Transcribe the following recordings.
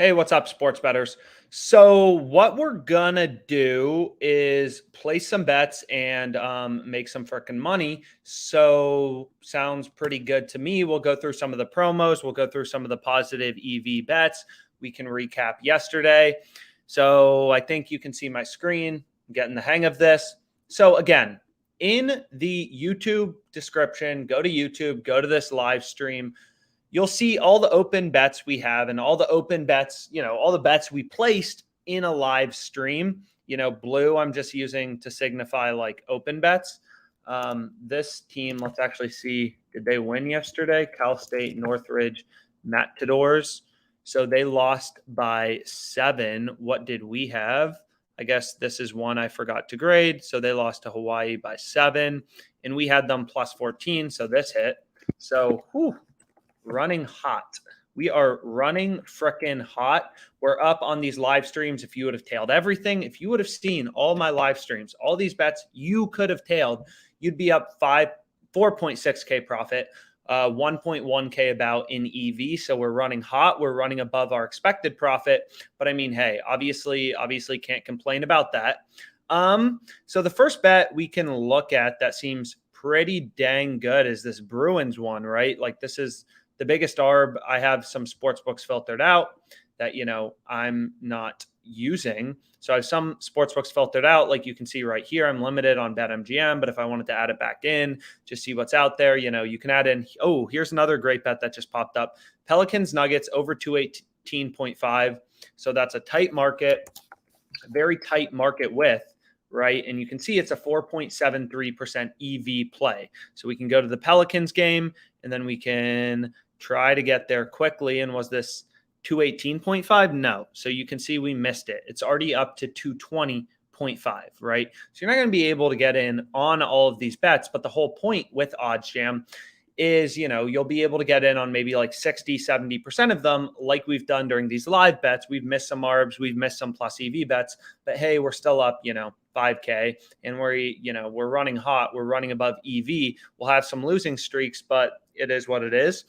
Hey, what's up, sports betters? So, what we're gonna do is place some bets and make some freaking money. So, sounds pretty good to me. We'll go through some of the promos, we'll go through some of the positive EV bets. We can recap yesterday. So, I think you can see my screen. I'm getting the hang of this. So, again, in the YouTube description, go to YouTube, go to this live stream. You'll see all the open bets we have and all the open bets, all the bets we placed in a live stream. Blue, I'm just using to signify like open bets. This team, let's actually see, did they win yesterday? Cal State, Northridge, Matadors. So they lost by 7. What did we have? I guess this is one I forgot to grade. So they lost to Hawaii by 7, and we had them plus 14. So this hit. So, running hot. We are running frickin' hot. We're up on these live streams. If you would have tailed everything, if you would have seen all my live streams, all these bets you could have tailed, you'd be up 4.6K profit, 1.1K about in EV. So we're running hot. We're running above our expected profit. But I mean, hey, obviously can't complain about that. So the first bet we can look at that seems pretty dang good is this Bruins one, right? Like this is the biggest ARB. I have some sports books filtered out that, I'm not using. So I have some sports books filtered out. Like you can see right here, I'm limited on BetMGM, but if I wanted to add it back in, just see what's out there, you can add in. Oh, here's another great bet that just popped up. Pelicans Nuggets over 218.5. So that's a tight market, very tight market width, right? And you can see it's a 4.73% EV play. So we can go to the Pelicans game and then we can try to get there quickly. And was this 218.5? No. So you can see we missed it. It's already up to 220.5, right? So you're not going to be able to get in on all of these bets. But the whole point with OddsJam is, you'll be able to get in on maybe like 60, 70% of them, like we've done during these live bets. We've missed some ARBs, we've missed some plus EV bets, but hey, we're still up, 5K, and we're running hot. We're running above EV. We'll have some losing streaks, but it is what it is.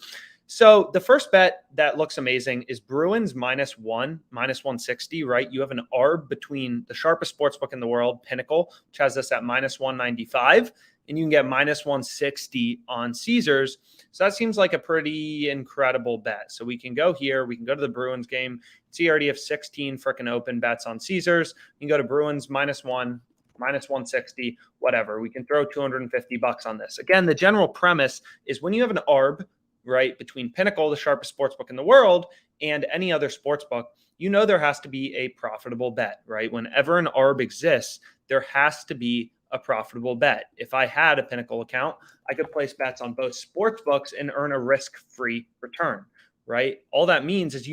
So the first bet that looks amazing is Bruins -1, -160, right? You have an ARB between the sharpest sportsbook in the world, Pinnacle, which has this at -195, and you can get -160 on Caesars. So that seems like a pretty incredible bet. So we can go here. We can go to the Bruins game. See, you already have 16 freaking open bets on Caesars. You can go to Bruins -1, -160, whatever. We can throw $250 on this. Again, the general premise is when you have an ARB, right, between Pinnacle, the sharpest sportsbook in the world, and any other sportsbook, there has to be a profitable bet, right? Whenever an ARB exists, there has to be a profitable bet. If I had a Pinnacle account, I could place bets on both sports books and earn a risk-free return, right? All that means is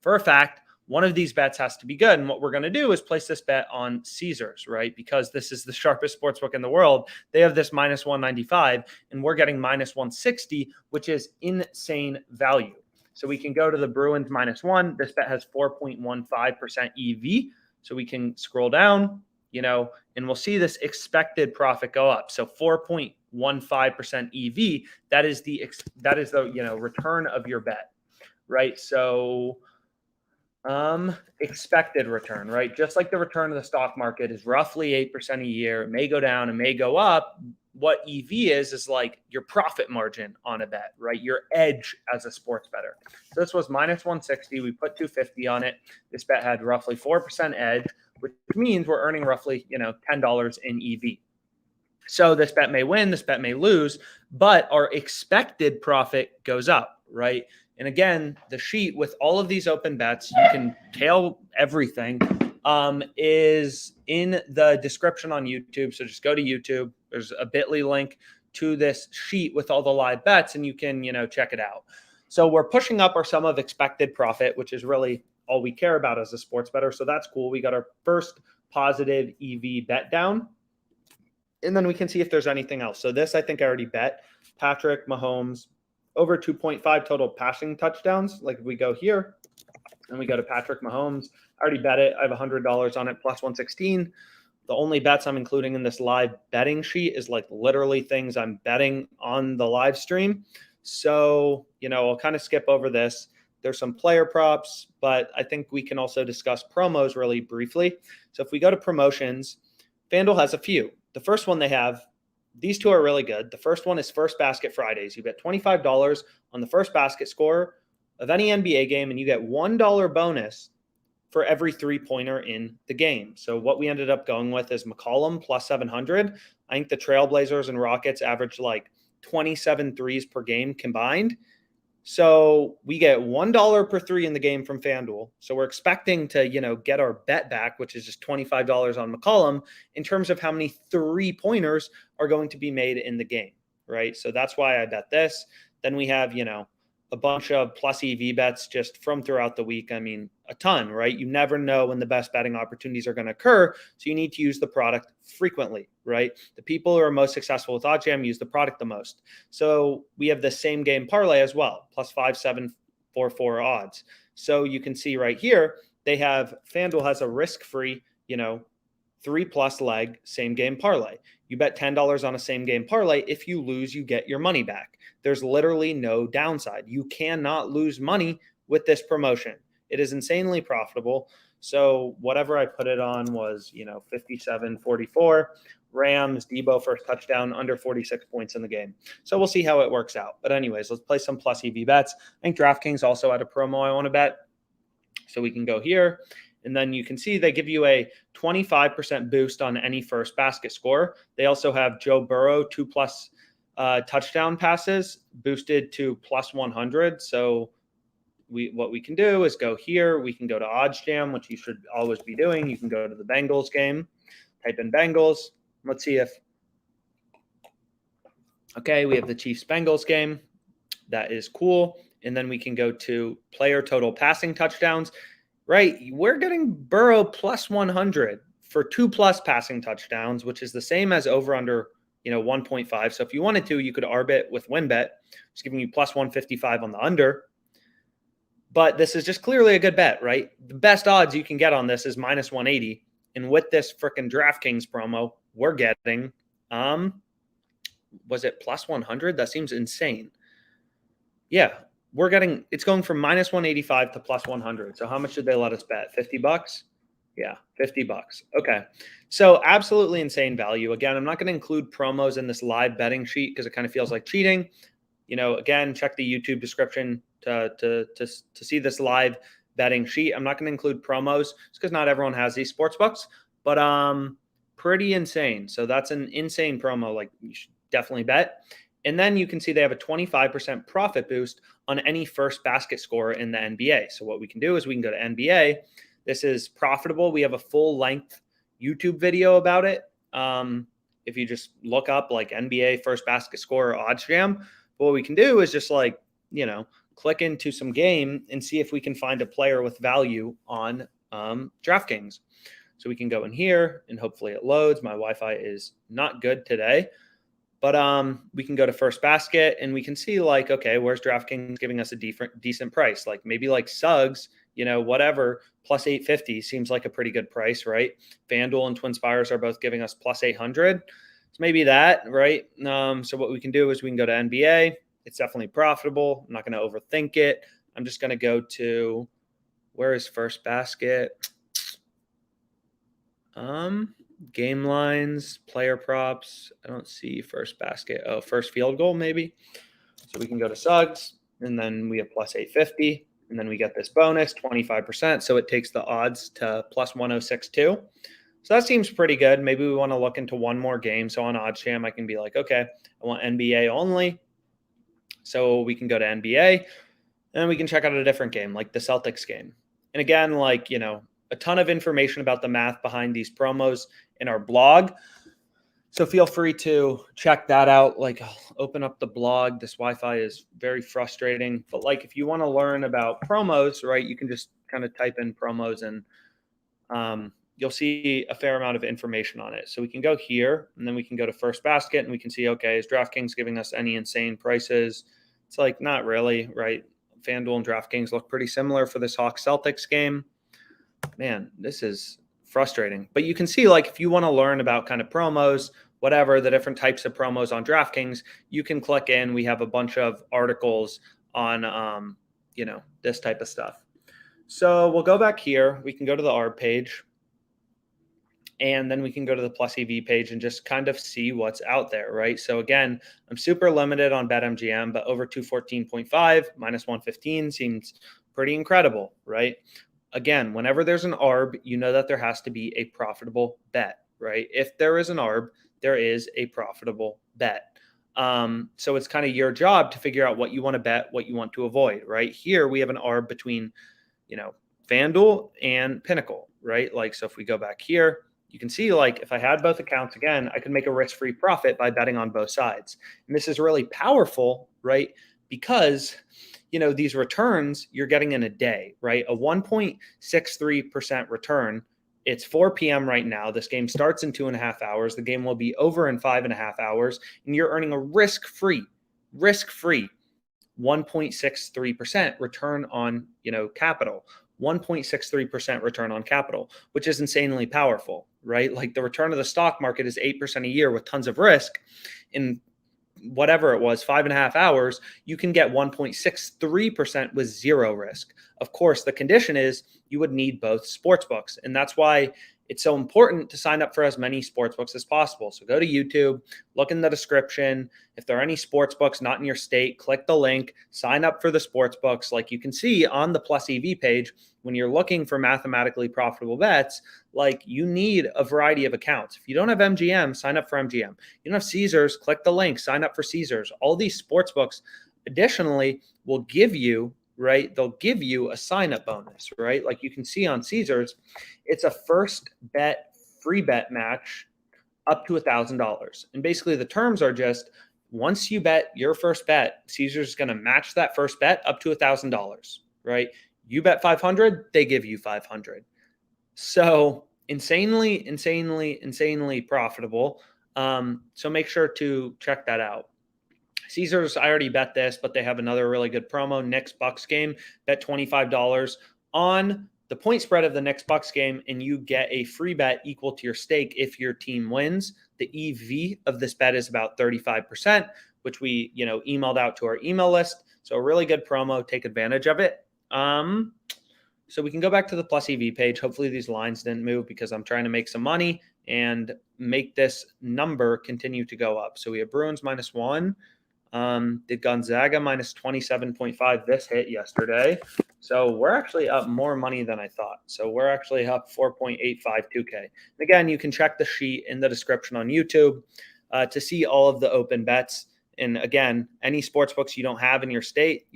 for a fact one of these bets has to be good. And what we're going to do is place this bet on Caesars, right? Because this is the sharpest sportsbook in the world. They have this -195 and we're getting -160, which is insane value. So we can go to the Bruins -1. This bet has 4.15% EV. So we can scroll down, and we'll see this expected profit go up. So 4.15% EV, that is the return of your bet, right? So expected return, right? Just like the return of the stock market is roughly 8% a year. It may go down, it may go up. What EV is like your profit margin on a bet, right? Your edge as a sports bettor. So this was -160. We put 250 on it. This bet had roughly 4% edge, which means we're earning roughly, $10 in EV. So this bet may win, this bet may lose, but our expected profit goes up, right? And again, the sheet with all of these open bets, you can tail everything, is in the description on YouTube. So just go to YouTube. There's a bit.ly link to this sheet with all the live bets, and you can, check it out. So we're pushing up our sum of expected profit, which is really all we care about as a sports bettor. So that's cool. We got our first positive EV bet down. And then we can see if there's anything else. So this, I think I already bet. Patrick Mahomes, over 2.5 total passing touchdowns. Like we go here and we go to Patrick Mahomes. I already bet it. I have $100 on it, plus 116. The only bets I'm including in this live betting sheet is like literally things I'm betting on the live stream. So, I'll kind of skip over this. There's some player props, but I think we can also discuss promos really briefly. So if we go to promotions, FanDuel has a few. The first one they have, these two are really good. The first one is First Basket Fridays. You bet $25 on the first basket score of any NBA game, and you get $1 bonus for every three-pointer in the game. So what we ended up going with is McCollum plus 700. I think the Trailblazers and Rockets averaged like 27 threes per game combined. So we get $1 per three in the game from FanDuel. So we're expecting to, get our bet back, which is just $25 on McCollum, in terms of how many three-pointers are going to be made in the game, right? So that's why I bet this. Then we have, a bunch of plus EV bets just from throughout the week. I mean, a ton, right? You never know when the best betting opportunities are going to occur. So you need to use the product frequently, right? The people who are most successful with OddsJam use the product the most. So we have the same game parlay as well, plus 5-7-4-4 odds. So you can see right here, FanDuel has a risk-free, 3+ leg same game parlay. You bet $10 on a same game parlay. If you lose, you get your money back. There's literally no downside. You cannot lose money with this promotion. It is insanely profitable. So whatever I put it on was, 57-44. Rams, Debo first touchdown, under 46 points in the game. So we'll see how it works out. But anyways, let's play some plus EV bets. I think DraftKings also had a promo I want to bet. So we can go here. And then you can see they give you a 25% boost on any first basket score. They also have Joe Burrow 2+ touchdown passes boosted to plus 100. So what we can do is go here. We can go to OddsJam, which you should always be doing. You can go to the Bengals game, type in Bengals. Let's see if, okay, we have the Chiefs-Bengals game. That is cool. And then we can go to player total passing touchdowns. Right, we're getting Burrow plus 100 for 2+ passing touchdowns, which is the same as over under, 1.5. So if you wanted to, you could arbit with WinBet, it's giving you plus 155 on the under. But this is just clearly a good bet, right? The best odds you can get on this is minus 180. And with this freaking DraftKings promo, we're getting, was it plus 100? That seems insane. Yeah. It's going from minus 185 to plus 100. So how much did they let us bet? $50? Yeah, $50. Okay. So absolutely insane value. Again, I'm not going to include promos in this live betting sheet because it kind of feels like cheating. Again, check the YouTube description to see this live betting sheet. I'm not going to include promos just because not everyone has these sports books, but pretty insane. So that's an insane promo. Like, you should definitely bet. And then you can see they have a 25% profit boost on any first basket score in the NBA. So what we can do is we can go to NBA. This is profitable. We have a full length YouTube video about it. If you just look up like NBA first basket score or OddsJam, what we can do is just click into some game and see if we can find a player with value on DraftKings. So we can go in here and hopefully it loads. My Wi-Fi is not good today. But we can go to first basket and we can see okay, where's DraftKings giving us a decent price? Like maybe like Suggs, whatever, plus 850 seems like a pretty good price, right? FanDuel and TwinSpires are both giving us plus 800. So maybe that, right? So what we can do is we can go to NBA. It's definitely profitable. I'm not going to overthink it. I'm just going to go to, where is first basket? Game lines, player props. I don't see first basket. Oh, first field goal maybe. So we can go to Suggs, and then we have plus 850, and then we get this bonus 25%. So it takes the odds to plus 106 too. So that seems pretty good. Maybe we want to look into one more game. So on OddsJam, I can be like, okay, I want NBA only. So we can go to NBA, and we can check out a different game, like the Celtics game. And again, a ton of information about the math behind these promos in our blog. So feel free to check that out. I'll open up the blog. This Wi-Fi is very frustrating. But if you want to learn about promos, right, you can just kind of type in promos and you'll see a fair amount of information on it. So we can go here and then we can go to first basket and we can see, okay, is DraftKings giving us any insane prices? It's not really, right? FanDuel and DraftKings look pretty similar for this Hawks Celtics game. Man, this is frustrating. But you can see, if you want to learn about kind of promos, whatever, the different types of promos on DraftKings, you can click in. We have a bunch of articles on, the this type of stuff. So we'll go back here. We can go to the ARB page. And then we can go to the plus EV page and just kind of see what's out there, right? So again, I'm super limited on BetMGM, but over 214.5 minus 115 seems pretty incredible, right? Again, whenever there's an ARB, you know that there has to be a profitable bet, right? If there is an ARB, there is a profitable bet. So it's kind of your job to figure out what you want to bet, what you want to avoid, right? Here we have an ARB between, FanDuel and Pinnacle, right? Like, so if we go back here, you can see, like, if I had both accounts, again, I could make a risk-free profit by betting on both sides. And this is really powerful, right? Because, these returns you're getting in a day, right? A 1.63% return. It's 4 p.m. right now. This game starts in 2.5 hours. The game will be over in 5.5 hours. And you're earning a risk-free 1.63% return on, capital. 1.63% return on capital, which is insanely powerful, right? Like the return of the stock market is 8% a year with tons of risk. In whatever it was, 5.5 hours, you can get 1.63% with zero risk. Of course, the condition is you would need both sports books. And that's why it's so important to sign up for as many sports books as possible. So go to YouTube, look in the description. If there are any sports books not in your state, click the link, sign up for the sports books. Like you can see on the Plus EV page, when you're looking for mathematically profitable bets, like you need a variety of accounts. If you don't have MGM, sign up for MGM. You don't have Caesars, click the link, sign up for Caesars. All these sports books additionally will give you, right? They'll give you a sign-up bonus, right? Like you can see on Caesars, it's a first bet, free bet match up to $1,000. And basically the terms are just once you bet your first bet, Caesars is going to match that first bet up to $1,000, right? You bet 500, they give you 500. So insanely profitable. So make sure to check that out. Caesars, I already bet this, but they have another really good promo. Knicks Bucks game, bet $25 on the point spread of the Knicks Bucks game, and you get a free bet equal to your stake if your team wins. The EV of this bet is about 35%, which we emailed out to our email list. So a really good promo. Take advantage of it. So we can go back to the Plus EV page. Hopefully these lines didn't move because I'm trying to make some money and make this number continue to go up. So we have Bruins -1. Did Gonzaga -27.5 this hit yesterday. So we're actually up more money than I thought. So we're actually up 4.852K. And again, you can check the sheet in the description on YouTube to see all of the open bets. And again, any sports books you don't have in your state,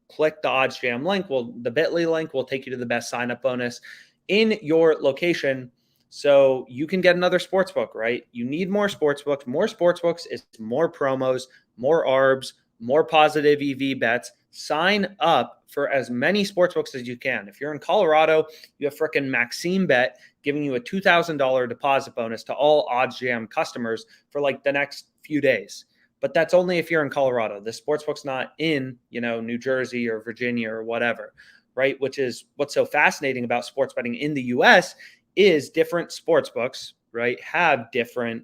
click the OddsJam link. The Bitly link will take you to the best sign-up bonus in your location. So you can get another sports book, right? You need more sports books. More sports books is more promos, more ARBs, more positive EV bets. Sign up for as many sports books as you can. If you're in Colorado, you have frickin' Maxime Bet giving you a $2,000 deposit bonus to all OddsJam customers for like the next few days. But that's only if you're in Colorado. The sportsbook's not in, New Jersey or Virginia or whatever, right? Which is what's so fascinating about sports betting in the US is different sports books, right, have different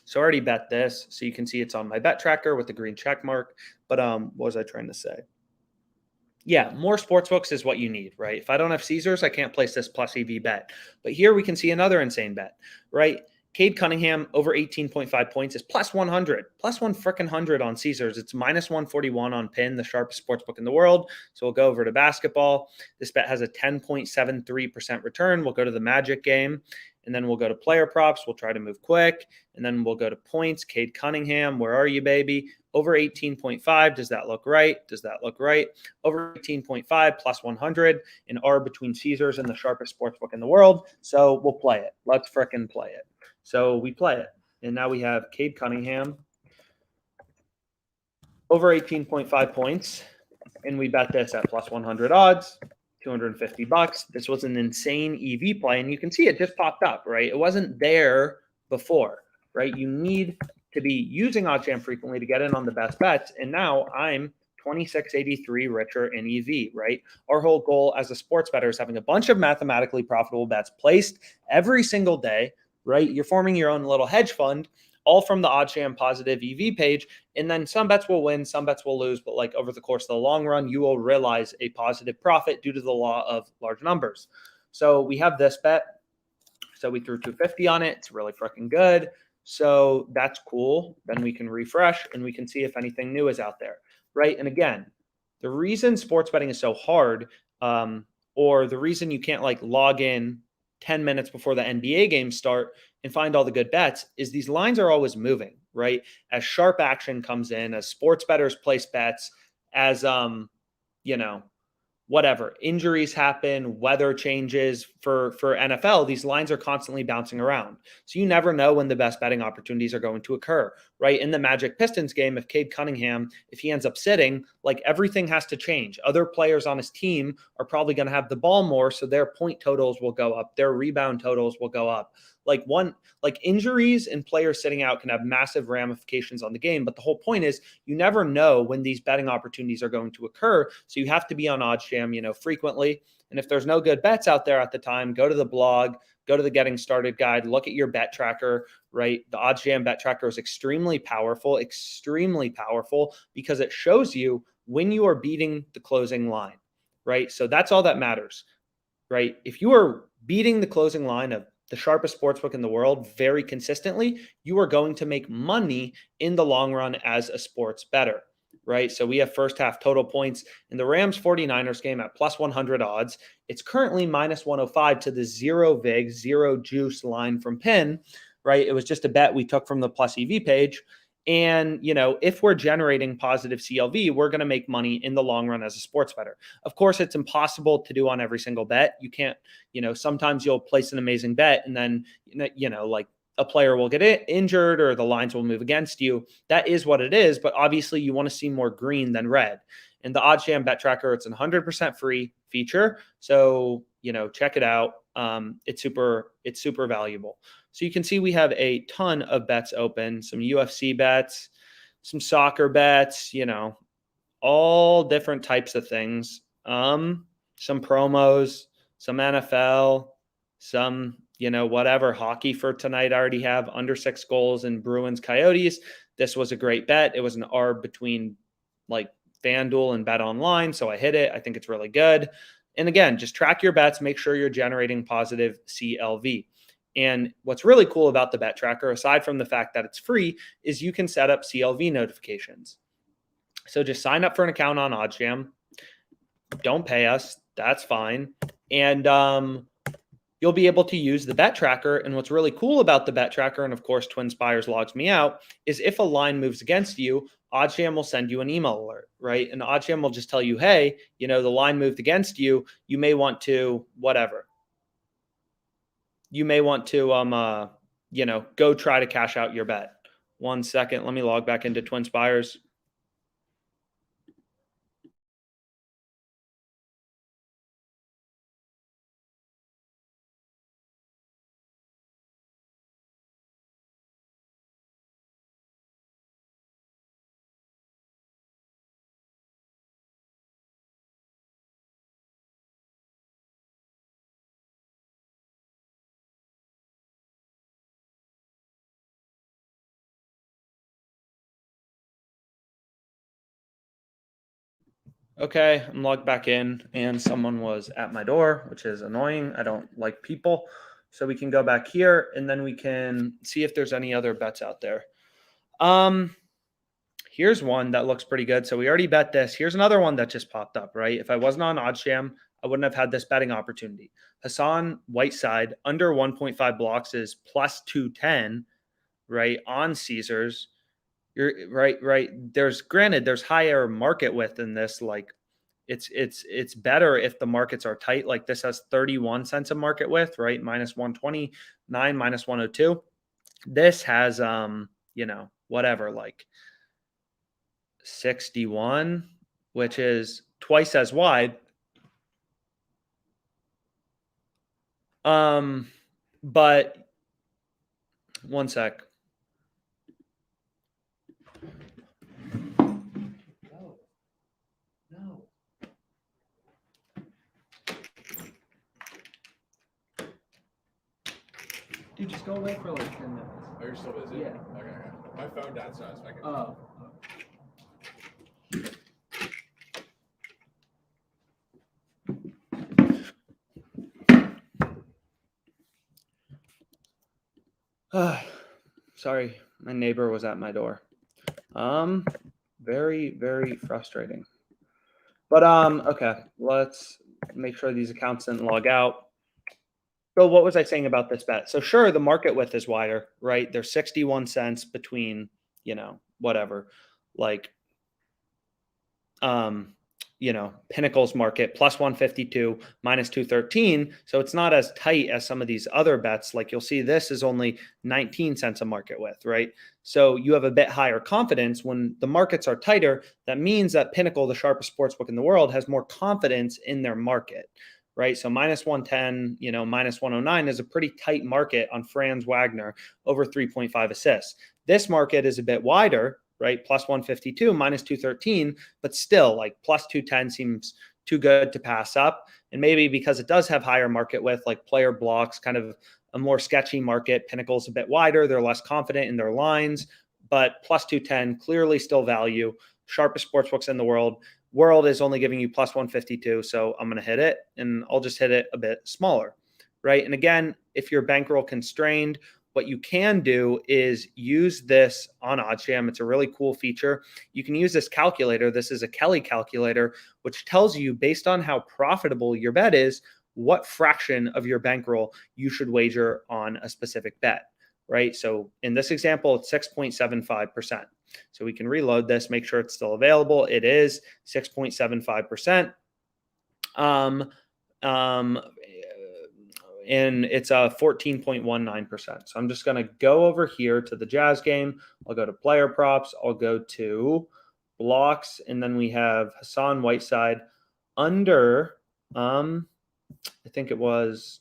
so I already bet this, so you can see it's on my bet tracker with the green check mark. But what was I trying to say? Yeah, more sports books is what you need, right? If I don't have Caesars, I can't place this Plus EV bet. But here we can see another insane bet, right? Cade Cunningham over 18.5 points is plus 100, plus 100 on Caesars. It's -141 on Pin, the sharpest sports book in the world. So we'll go over to basketball. This bet has a 10.73% return. We'll go to the Magic game, and then we'll go to player props. We'll try to move quick, and then we'll go to points. Cade Cunningham, where are you, baby? Over 18.5. Does that look right? Does that look right? Over 18.5 plus 100 and R between Caesars and the sharpest sports book in the world. So we'll play it. Let's frickin' play it. So we play it. And now we have Cade Cunningham over 18.5 points. And we bet this at plus 100 odds, $250. This was an insane EV play. And you can see it just popped up, right? It wasn't there before, right? You need to be using OddsJam frequently to get in on the best bets. And now I'm 2683 richer in EV, right? Our whole goal as a sports bettor is having a bunch of mathematically profitable bets placed every single day, right? You're forming your own little hedge fund all from the OddsJam positive EV page. And then some bets will win, some bets will lose, but like over the course of the long run, you will realize a positive profit due to the law of large numbers. So we have this bet. So we threw 250 on it. It's really freaking good. So that's cool. Then we can refresh and we can see if anything new is out there, right? And again, the reason sports betting is so hard, or the reason you can't like log in 10 minutes before the NBA games start and find all the good bets is these lines are always moving, right? As sharp action comes in, as sports bettors place bets, as you know, whatever, injuries happen, weather changes for NFL, these lines are constantly bouncing around. So you never know when the best betting opportunities are going to occur, right? In the Magic Pistons game, if Cade Cunningham, if he ends up sitting, like everything has to change. Other players on his team are probably going to have the ball more, so their point totals will go up, their rebound totals will go up. Like injuries and players sitting out can have massive ramifications on the game. But the whole point is you never know when these betting opportunities are going to occur. So you have to be on OddsJam, frequently. And if there's no good bets out there at the time, go to the blog, go to the Getting Started guide, look at your bet tracker, right? The OddsJam bet tracker is extremely powerful because it shows you when you are beating the closing line, right? So that's all that matters, right? If you are beating the closing line of the sharpest sportsbook in the world very consistently, you are going to make money in the long run as a sports bettor, right? So we have first half total points in the Rams 49ers game at plus 100 odds. It's currently minus 105 to the zero vig, zero juice line from Penn, right? It was just a bet we took from the plus EV page. And, if we're generating positive CLV, we're going to make money in the long run as a sports bettor. Of course, it's impossible to do on every single bet. You can't, sometimes you'll place an amazing bet and then, like a player will get injured or the lines will move against you. That is what it is. But obviously you want to see more green than red. And the OddsJam bet tracker, it's a 100% free feature. So, check it out. It's super valuable. So you can see we have a ton of bets open, some UFC bets, some soccer bets, all different types of things. Some promos, some NFL, some, whatever, hockey for tonight. I already have under 6 goals in Bruins Coyotes. This was a great bet. It was an arb between like FanDuel and Bet Online. So I hit it. I think it's really good. And again, just track your bets, make sure you're generating positive CLV. And what's really cool about the bet tracker, aside from the fact that it's free, is you can set up CLV notifications. So just sign up for an account on OddsJam. Don't pay us. That's fine. And you'll be able to use the bet tracker. And what's really cool about the bet tracker, and of course, TwinSpires logs me out, is if a line moves against you, OddsJam will send you an email alert, right? And OddsJam will just tell you, hey, the line moved against you. You may want to whatever. You may want to, go try to cash out your bet. 1 second. Let me log back into TwinSpires. Okay, I'm logged back in and someone was at my door, which is annoying. I don't like people. So we can go back here and then we can see if there's any other bets out there. Here's one that looks pretty good. So we already bet this. Here's another one that just popped up, right? If I wasn't on OddsJam, I wouldn't have had this betting opportunity. Hassan Whiteside under 1.5 blocks is plus 210, right? On Caesars. You're right. There's higher market width in this. Like it's better if the markets are tight. Like this has 31 cents of market width, right? Minus 129, minus 102. This has whatever, like 61, which is twice as wide. But 1 sec. No. Dude, just just go away for like 10 minutes. Oh, you're still busy? Yeah. Okay. My phone died, so I was like, Oh. Sorry, my neighbor was at my door. Very, very frustrating. But okay, let's make sure these accounts didn't log out. So what was I saying about this bet? So sure, the market width is wider, right? There's 61 cents between, whatever, like Pinnacle's market plus 152 minus 213. So it's not as tight as some of these other bets. Like you'll see this is only 19 cents a market width, right? So you have a bit higher confidence when the markets are tighter. That means that Pinnacle, the sharpest sportsbook in the world, has more confidence in their market, right? So minus 110, minus 109 is a pretty tight market on Franz Wagner over 3.5 assists. This market is a bit wider, right? Plus 152, minus 213, but still like plus 210 seems too good to pass up. And maybe because it does have higher market width, like player blocks, kind of a more sketchy market. Pinnacle's a bit wider. They're less confident in their lines, but plus 210, clearly still value. Sharpest sportsbooks in the world. World is only giving you plus 152. So I'm going to hit it and I'll just hit it a bit smaller, right? And again, if you're bankroll constrained, what you can do is use this on OddsJam. It's a really cool feature. You can use this calculator. This is a Kelly calculator, which tells you based on how profitable your bet is, what fraction of your bankroll you should wager on a specific bet, right? So in this example, it's 6.75%. So we can reload this, make sure it's still available. It is 6.75%. And it's a 14.19%. So I'm just going to go over here to the Jazz game. I'll go to player props. I'll go to blocks. And then we have Hassan Whiteside under, I think it was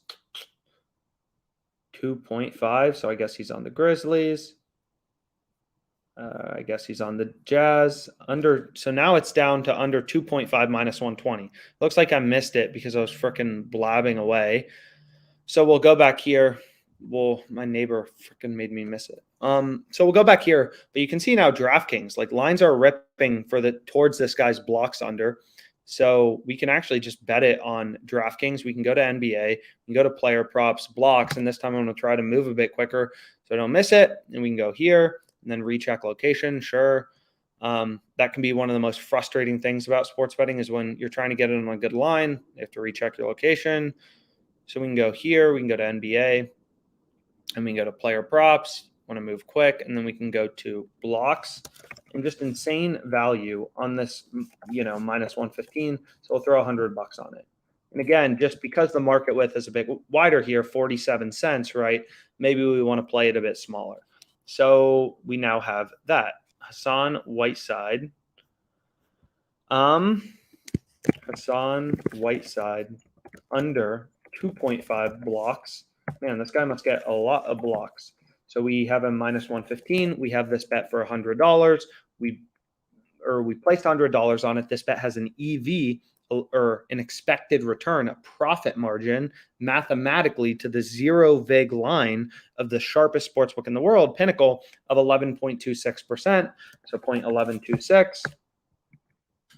2.5. So I guess he's on the Grizzlies. I guess he's on the Jazz under. So now it's down to under 2.5 minus 120. Looks like I missed it because I was freaking blabbing away. So we'll go back here. Well, my neighbor freaking made me miss it. So we'll go back here, but you can see now DraftKings, like lines are ripping towards this guy's blocks under. So we can actually just bet it on DraftKings. We can go to NBA, we can go to player props, blocks, and this time I'm going to try to move a bit quicker so I don't miss it. And we can go here and then recheck location. Sure. That can be one of the most frustrating things about sports betting is when you're trying to get it on a good line, you have to recheck your location. So we can go here, we can go to NBA, and we can go to player props, want to move quick, and then we can go to blocks and just insane value on this, minus 115. So we'll throw $100 on it. And again, just because the market width is a bit wider here, 47 cents, right? Maybe we want to play it a bit smaller. So we now have that. Hassan Whiteside. Hassan Whiteside under 2.5 blocks. Man, this guy must get a lot of blocks. So we have a minus 115. We have this bet for $100. We placed $100 on it. This bet has an EV or an expected return, a profit margin mathematically to the zero vig line of the sharpest sportsbook in the world, Pinnacle, of 11.26%. So 0.1126.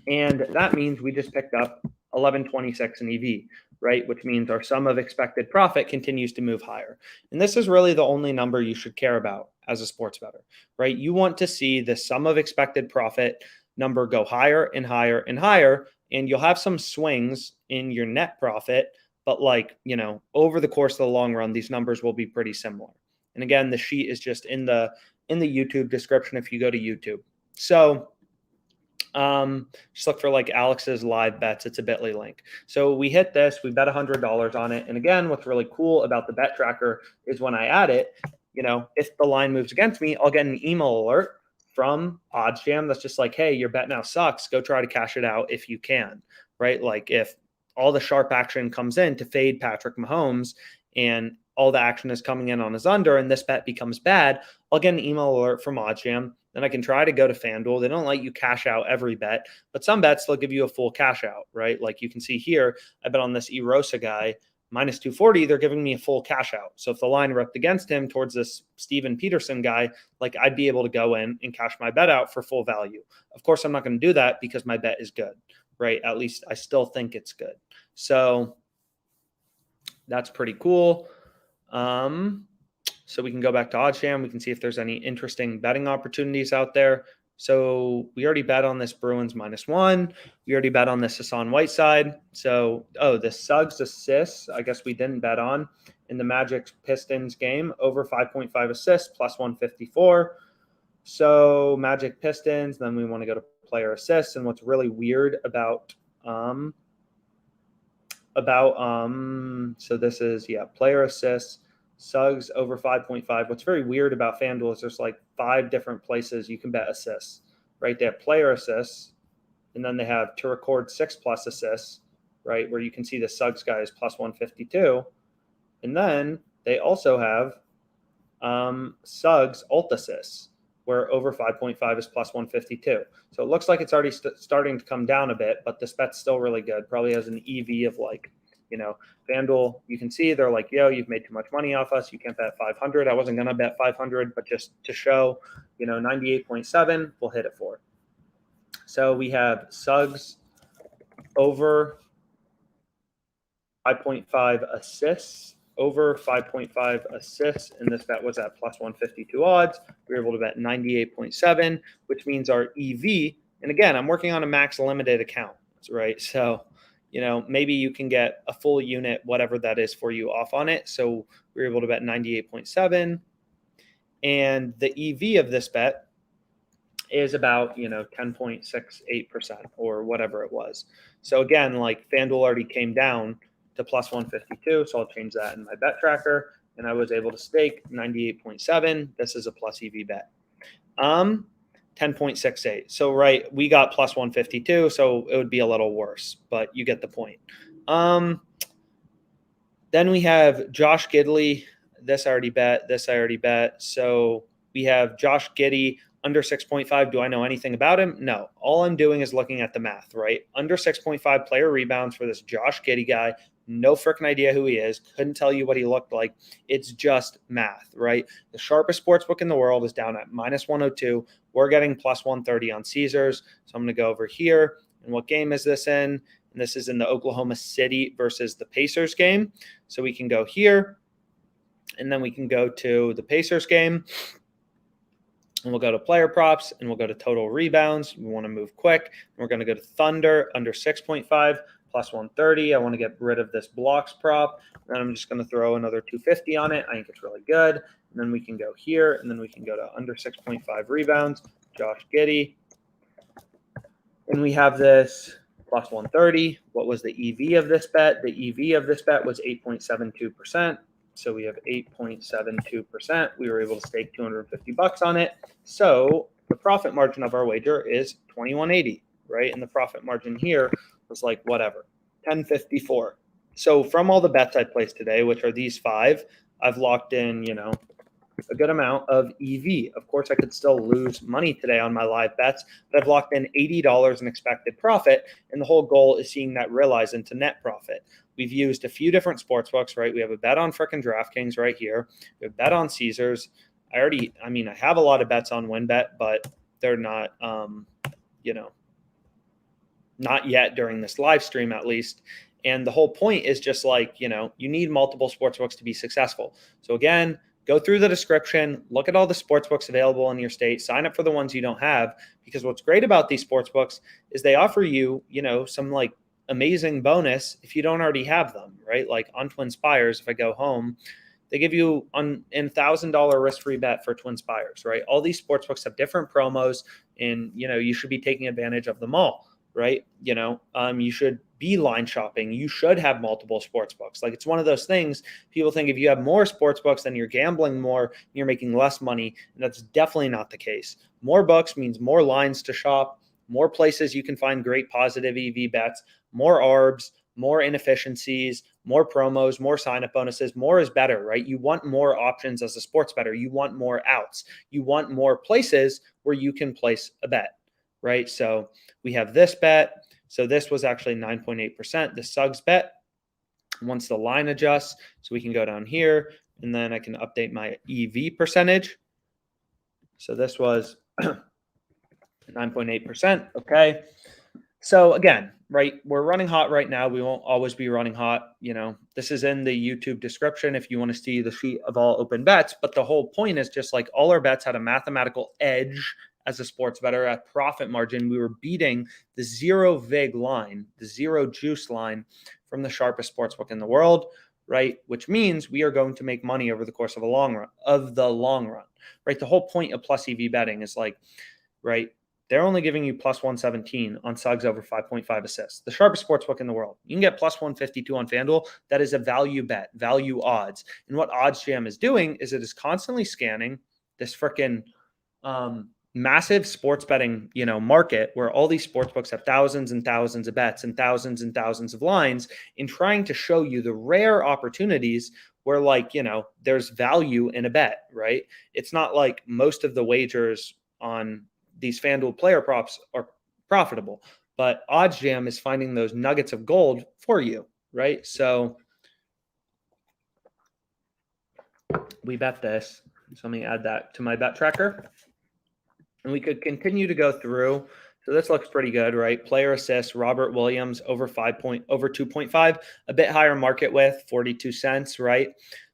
And that means we just picked up 1126 in EV, right? Which means our sum of expected profit continues to move higher. And this is really the only number you should care about as a sports bettor, right? You want to see the sum of expected profit number go higher and higher and higher, and you'll have some swings in your net profit, but over the course of the long run, these numbers will be pretty similar. And again, the sheet is just in the YouTube description if you go to YouTube. So just look for Alex's live bets. It's a Bitly link. So we hit this, we bet $100 on it. And again, what's really cool about the bet tracker is when I add it, if the line moves against me, I'll get an email alert from OddsJam that's just like, hey, your bet now sucks. Go try to cash it out if you can, right? Like if all the sharp action comes in to fade Patrick Mahomes and all the action is coming in on his under and this bet becomes bad, I'll get an email alert from OddsJam. Then I can try to go to FanDuel. They don't let you cash out every bet, but some bets they'll give you a full cash out, right? Like you can see here, I bet on this Erosa guy minus 240, they're giving me a full cash out. So if the line ripped against him towards this Steven Peterson guy, like I'd be able to go in and cash my bet out for full value. Of course, I'm not going to do that because my bet is good, right? At least I still think it's good. So that's pretty cool. So we can go back to OddsJam. We can see if there's any interesting betting opportunities out there. So we already bet on this Bruins -1. We already bet on this Hassan Whiteside. So, the Suggs assists, I guess we didn't bet on in the Magic Pistons game, over 5.5 assists, plus 154. So Magic Pistons, then we want to go to player assists. And what's really weird about so this is, player assists. Suggs over 5.5. What's very weird about FanDuel is there's like 5 different places you can bet assists, right? They have player assists, and then they have to record 6+ assists, right? Where you can see the Suggs guy is plus 152. And then they also have Suggs ult assists, where over 5.5 is plus 152. So it looks like it's already starting to come down a bit, but this bet's still really good. Probably has an EV of like, FanDuel, you can see they're like, yo, you've made too much money off us. You can't bet 500. I wasn't going to bet 500, but just to show, 98.7, we'll hit it for. So we have Suggs over 5.5 assists, over 5.5 assists, and this bet was at plus 152 odds. We were able to bet 98.7, which means our EV, and again, I'm working on a max limited account, right? So maybe you can get a full unit, whatever that is for you, off on it. So we were able to bet 98.7. And the EV of this bet is about, 10.68% or whatever it was. So again, like FanDuel already came down to plus 152. So I'll change that in my bet tracker. And I was able to stake 98.7. This is a plus EV bet. 10.68. So, right, we got plus 152, so it would be a little worse, but you get the point. Then we have Josh Giddey. This I already bet. So we have Josh Giddey under 6.5. Do I know anything about him? No. All I'm doing is looking at the math, right? Under 6.5 player rebounds for this Josh Giddey guy. No freaking idea who he is. Couldn't tell you what he looked like. It's just math, right? The sharpest sports book in the world is down at -102. We're getting plus 130 on Caesars. So I'm going to go over here. And what game is this in? And this is in the Oklahoma City versus the Pacers game. So we can go here. And then we can go to the Pacers game. And we'll go to player props, and we'll go to total rebounds. We want to move quick. We're going to go to Thunder under 6.5. Plus 130. I want to get rid of this blocks prop. And I'm just going to throw another 250 on it. I think it's really good. And then we can go here, and then we can go to under 6.5 rebounds, Josh Giddey. And we have this plus 130. What was the EV of this bet? The EV of this bet was 8.72%. So we have 8.72%. We were able to stake $250 on it. So the profit margin of our wager is 2180, right? And the profit margin here was like whatever, 1054. So from all the bets I placed today, which are these 5, I've locked in, a good amount of EV. Of course, I could still lose money today on my live bets, but I've locked in $80 in expected profit. And the whole goal is seeing that realize into net profit. We've used a few different sports books, right? We have a bet on frickin' DraftKings right here. We have a bet on Caesars. I have a lot of bets on WinBet, but they're not, not yet during this live stream, at least. And the whole point is just like, you need multiple sportsbooks to be successful. So again, go through the description, look at all the sportsbooks available in your state, sign up for the ones you don't have, because what's great about these sportsbooks is they offer you, some like amazing bonus if you don't already have them, right? Like on TwinSpires, if I go home, they give you an $1,000 risk-free bet for TwinSpires, right? All these sportsbooks have different promos, and, you should be taking advantage of them all. Right? You should be line shopping. You should have multiple sports books. Like, it's one of those things. People think if you have more sports books, then you're gambling more, you're making less money. And that's definitely not the case. More books means more lines to shop, more places you can find great positive EV bets, more ARBs, more inefficiencies, more promos, more sign-up bonuses. More is better, right? You want more options as a sports bettor. You want more outs. You want more places where you can place a bet. Right? So we have this bet. So this was actually 9.8%. The Suggs bet once the line adjusts. So we can go down here and then I can update my EV percentage. So this was 9.8%. Okay. So again, right, we're running hot right now. We won't always be running hot. This is in the YouTube description if you want to see the sheet of all open bets. But the whole point is just like all our bets had a mathematical edge as a sports bettor at profit margin. We were beating the zero vig line, the zero juice line from the sharpest sportsbook in the world, right? Which means we are going to make money over the course of the long run, right? The whole point of plus EV betting is like, right, they're only giving you plus 117 on Suggs over 5.5 assists. The sharpest sportsbook in the world. You can get plus 152 on FanDuel. That is a value bet, value odds. And what OddsJam is doing is it is constantly scanning this freaking massive sports betting, market where all these sportsbooks have thousands and thousands of bets and thousands of lines, in trying to show you the rare opportunities where, like, there's value in a bet, right? It's not like most of the wagers on these FanDuel player props are profitable, but OddsJam is finding those nuggets of gold for you, right? So we bet this. So let me add that to my bet tracker. And we could continue to go through. So this looks pretty good, right? Player assists, Robert Williams over 2.5, a bit higher market width, 42 cents, right?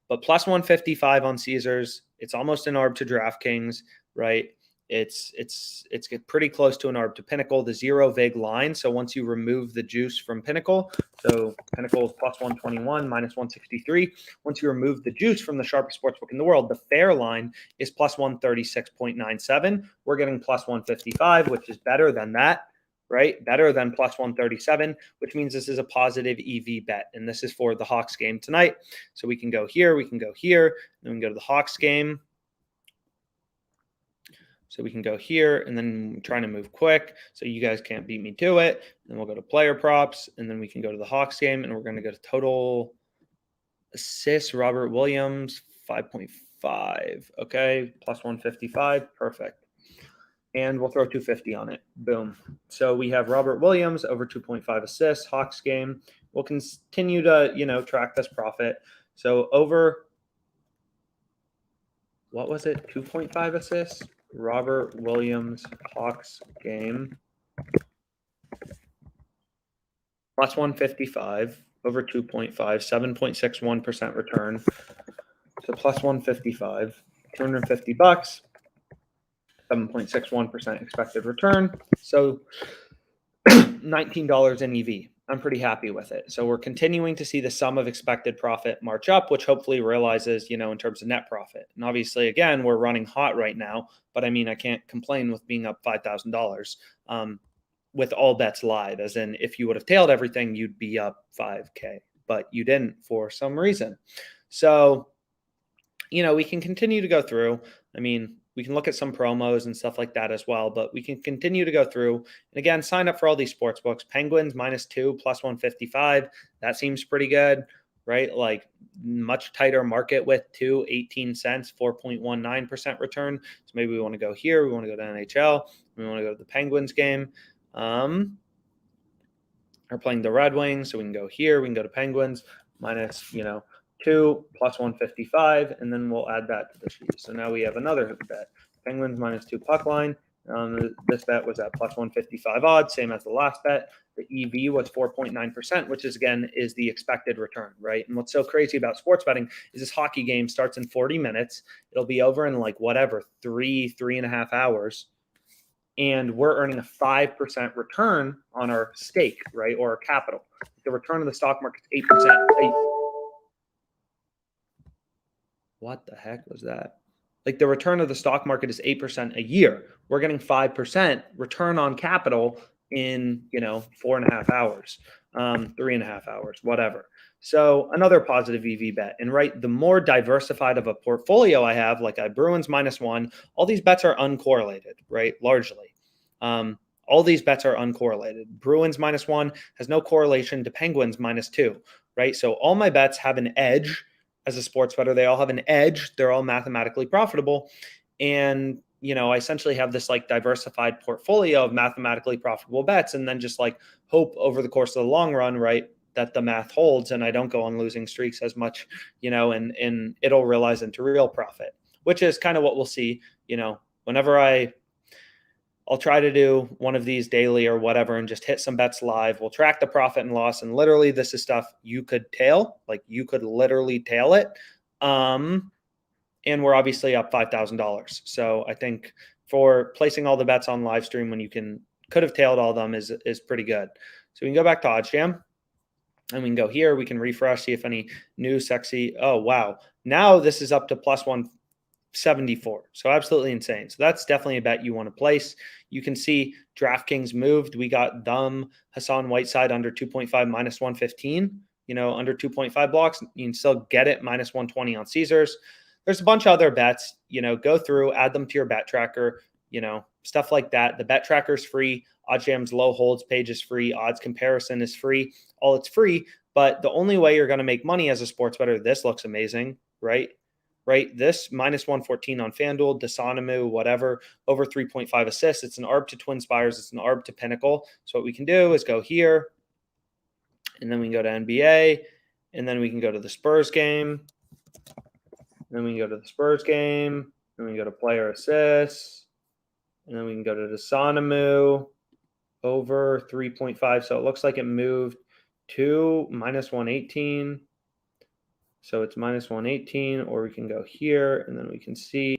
But plus 155 on Caesars. It's almost an ARB to DraftKings, right? It's pretty close to an ARB to Pinnacle, the zero vig line. So once you remove the juice from Pinnacle, so Pinnacle is plus 121, minus 163. Once you remove the juice from the sharpest sportsbook in the world, the fair line is plus 136.97. We're getting plus 155, which is better than that, right? Better than plus 137, which means this is a positive EV bet. And this is for the Hawks game tonight. So we can go here, we can go here, then we can go to the Hawks game. So we can go here, and then I'm trying to move quick so you guys can't beat me to it. And we'll go to player props, and then we can go to the Hawks game, and we're going to go to total assists, Robert Williams, 5.5. Okay, plus 155. Perfect. And we'll throw 250 on it. Boom. So we have Robert Williams over 2.5 assists, Hawks game. We'll continue to, track this profit. So over, what was it? 2.5 assists? Robert Williams Hawks game plus 155 over 2.5, 7.61% return. So plus 155, $250, 7.61% expected return. So $19 in EV. I'm pretty happy with it. So we're continuing to see the sum of expected profit march up, which hopefully realizes, in terms of net profit. And obviously, again, we're running hot right now, but I mean, I can't complain with being up $5,000 with all bets live, as in if you would have tailed everything, you'd be up 5K, but you didn't for some reason. So, we can continue to go through. I mean, we can look at some promos and stuff like that as well, but we can continue to go through. And again, sign up for all these sports books. Penguins -2, plus 155. That seems pretty good, right? Like much tighter market width too, 18 cents, 4.19% return. So maybe we want to go here. We want to go to NHL. We want to go to the Penguins game. We're playing the Red Wings, so we can go here. We can go to Penguins minus, 2 plus 155, and then we'll add that to the sheet. So now we have another bet. Penguins -2 puck line. This bet was at plus 155 odds, same as the last bet. The EV was 4.9%, which is the expected return, right? And what's so crazy about sports betting is this hockey game starts in 40 minutes. It'll be over in like whatever, 3.5 hours. And we're earning a 5% return on our stake, right? Or our capital. The return of the stock market is 8%. What the heck was that? Like the return of the stock market is 8% a year. We're getting 5% return on capital in, 4.5 hours, 3.5 hours, whatever. So another positive EV bet. And right, the more diversified of a portfolio I have, like a Bruins -1, all these bets are uncorrelated, right? Largely. All these bets are uncorrelated. Bruins -1 has no correlation to Penguins -2, right? So all my bets have an edge. As a sports bettor, they all have an edge. They're all mathematically profitable. And, I essentially have this like diversified portfolio of mathematically profitable bets, and then just like hope over the course of the long run, right, that the math holds and I don't go on losing streaks as much, and it'll realize into real profit, which is kind of what we'll see, whenever I'll try to do one of these daily or whatever and just hit some bets live. We'll track the profit and loss. And literally this is stuff you could tail, like you could literally tail it. And we're obviously up $5,000. So I think for placing all the bets on live stream when you could have tailed all of them is pretty good. So we can go back to OddsJam and we can go here. We can refresh, see if any new sexy. Oh, wow. Now this is up to plus 174. So absolutely insane. So that's definitely a bet you want to place. You can see DraftKings moved. We got them, Hassan Whiteside under 2.5 minus 115, under 2.5 blocks. You can still get it minus 120 on Caesars. There's a bunch of other bets, go through, add them to your bet tracker, stuff like that. The bet tracker is free. OddsJam's low holds page is free. Odds comparison is free. All it's free. But the only way you're going to make money as a sports bettor, this looks amazing, right? This minus 114 on FanDuel, Dasanamu, whatever, over 3.5 assists. It's an ARB to TwinSpires. It's an ARB to Pinnacle. So what we can do is go here, and then we can go to NBA, and then we can go to the Spurs game. And then we can go to the Spurs game, and we can go to player assists, and then we can go to Dasanamu, over 3.5. So it looks like it moved to minus 118. So it's minus 118, or we can go here and then we can see,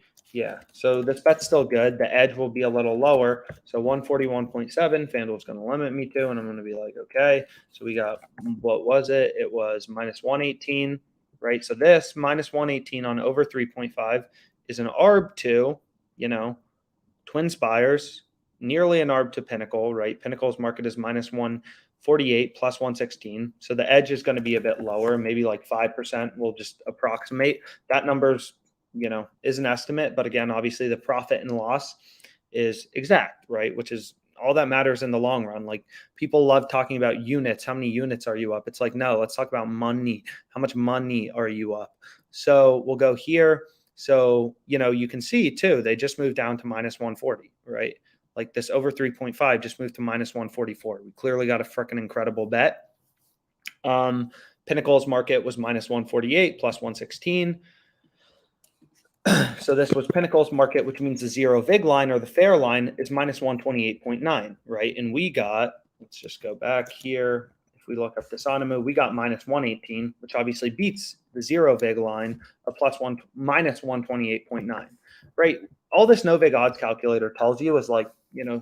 so this bet's still good. The edge will be a little lower. So 141.7, FanDuel's going to limit me to, and I'm going to be like, okay. So we got, what was it? It was minus 118, right? So this minus 118 on over 3.5 is an ARB to, TwinSpires, nearly an ARB to Pinnacle, right? Pinnacle's market is minus 148 plus 116. So the edge is going to be a bit lower, maybe like 5%. We'll just approximate. That number's, is an estimate. But again, obviously the profit and loss is exact, right? Which is all that matters in the long run. Like people love talking about units. How many units are you up? It's like, no, let's talk about money. How much money are you up? So we'll go here. So, you can see too, they just moved down to minus 140, right? Like this over 3.5 just moved to minus 144. We clearly got a freaking incredible bet. Pinnacle's market was minus 148 plus 116. So this was Pinnacle's market, which means the zero vig line or the fair line is minus 128.9, right? And we got, let's just go back here. If we look up Dasanamu, we got minus 118, which obviously beats the zero vig line of minus 128.9, right? All this no vig odds calculator tells you is like,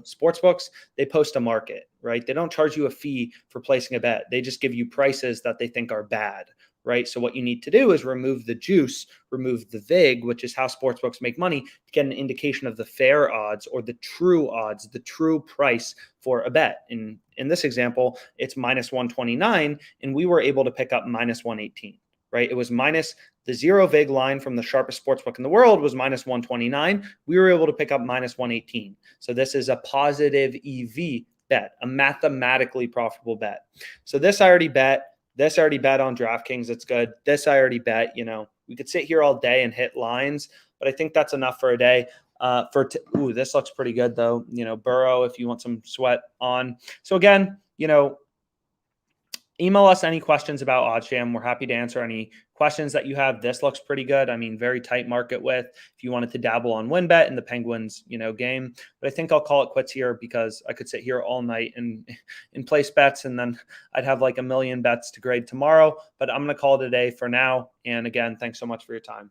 sports books, they post a market, right? They don't charge you a fee for placing a bet. They just give you prices that they think are bad, right? So what you need to do is remove the juice, remove the vig, which is how sports books make money, to get an indication of the fair odds or the true odds, the true price for a bet. In this example, it's minus 129, and we were able to pick up minus 118. Right? It was minus the zero vig line from the sharpest sportsbook in the world was minus 129. We were able to pick up minus 118. So this is a positive EV bet, a mathematically profitable bet. So this I already bet. This I already bet on DraftKings. It's good. This I already bet. We could sit here all day and hit lines, but I think that's enough for a day. This looks pretty good though. Burrow, if you want some sweat on. So again, email us any questions about OddsJam. We're happy to answer any questions that you have. This looks pretty good. I mean, very tight market width if you wanted to dabble on WinBet in the Penguins, game. But I think I'll call it quits here because I could sit here all night and place bets, and then I'd have like a million bets to grade tomorrow. But I'm going to call it a day for now. And again, thanks so much for your time.